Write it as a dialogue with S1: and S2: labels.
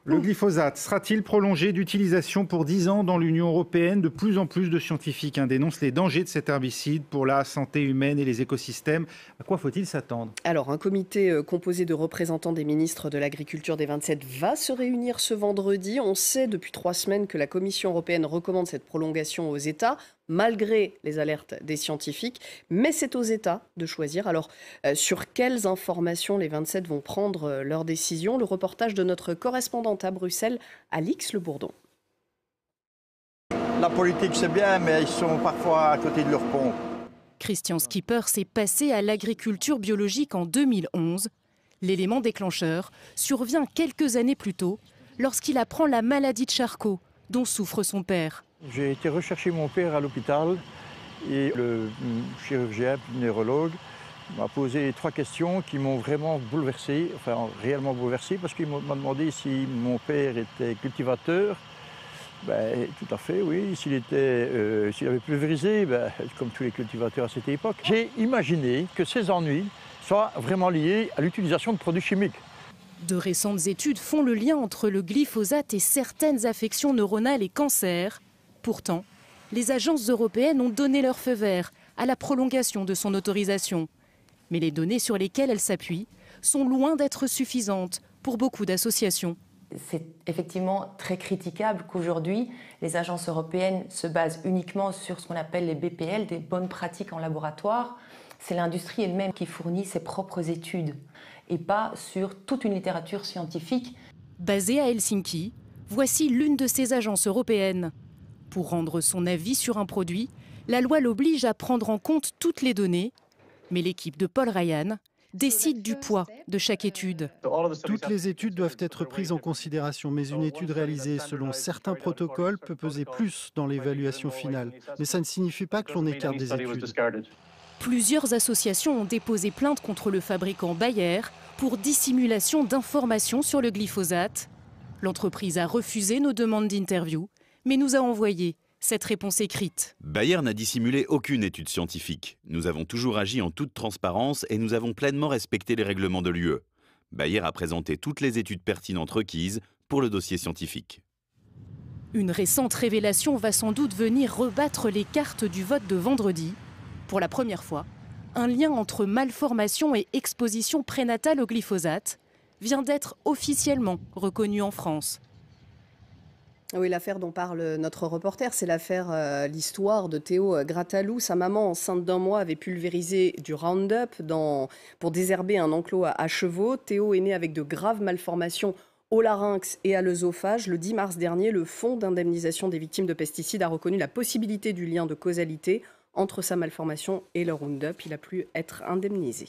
S1: Le glyphosate sera-t-il prolongé d'utilisation pour 10 ans dans l'Union européenne? De plus en plus de scientifiques dénoncent les dangers de cet herbicide pour la santé humaine et les écosystèmes. À quoi faut-il s'attendre?
S2: Alors, un comité composé de représentants des ministres de l'Agriculture des 27 va se réunir ce vendredi. On sait depuis 3 semaines que la Commission européenne recommande cette prolongation aux États, malgré les alertes des scientifiques. Mais c'est aux États de choisir. Alors, sur quelles informations les 27 vont prendre leur décision? Le reportage de notre correspondante à Bruxelles, Alix Le Bourdon.
S3: La politique, c'est bien, mais ils sont parfois à côté de leur pont.
S4: Christian Skipper s'est passé à l'agriculture biologique en 2011. L'élément déclencheur survient quelques années plus tôt, lorsqu'il apprend la maladie de Charcot, dont souffre son père.
S3: J'ai été rechercher mon père à l'hôpital et le chirurgien, neurologue, m'a posé 3 questions qui m'ont vraiment bouleversé, enfin réellement bouleversé, parce qu'il m'a demandé si mon père était cultivateur. Ben, tout à fait, oui. S'il avait pulvérisé, comme tous les cultivateurs à cette époque. J'ai imaginé que ces ennuis soient vraiment liés à l'utilisation de produits chimiques.
S4: De récentes études font le lien entre le glyphosate et certaines affections neuronales et cancers. Pourtant, les agences européennes ont donné leur feu vert à la prolongation de son autorisation. Mais les données sur lesquelles elles s'appuient sont loin d'être suffisantes pour beaucoup d'associations.
S5: C'est effectivement très critiquable qu'aujourd'hui, les agences européennes se basent uniquement sur ce qu'on appelle les BPL, des bonnes pratiques en laboratoire. C'est l'industrie elle-même qui fournit ses propres études et pas sur toute une littérature scientifique.
S4: Basée à Helsinki, voici l'une de ces agences européennes. Pour rendre son avis sur un produit, la loi l'oblige à prendre en compte toutes les données. Mais l'équipe de Paul Ryan décide du poids de chaque étude.
S6: Toutes les études doivent être prises en considération, mais une étude réalisée selon certains protocoles peut peser plus dans l'évaluation finale. Mais ça ne signifie pas que l'on écarte des études.
S4: Plusieurs associations ont déposé plainte contre le fabricant Bayer pour dissimulation d'informations sur le glyphosate. L'entreprise a refusé nos demandes d'interview, mais nous a envoyé cette réponse écrite.
S7: Bayer n'a dissimulé aucune étude scientifique. Nous avons toujours agi en toute transparence et nous avons pleinement respecté les règlements de l'UE. Bayer a présenté toutes les études pertinentes requises pour le dossier scientifique.
S4: Une récente révélation va sans doute venir rebattre les cartes du vote de vendredi. Pour la première fois, un lien entre malformation et exposition prénatale au glyphosate vient d'être officiellement reconnu en France.
S2: Oui, l'affaire dont parle notre reporter, c'est l'histoire de Théo Gratalou. Sa maman, enceinte d'1 mois, avait pulvérisé du Roundup pour désherber un enclos à chevaux. Théo est né avec de graves malformations au larynx et à l'œsophage. Le 10 mars dernier, le Fonds d'indemnisation des victimes de pesticides a reconnu la possibilité du lien de causalité entre sa malformation et le Roundup. Il a pu être indemnisé.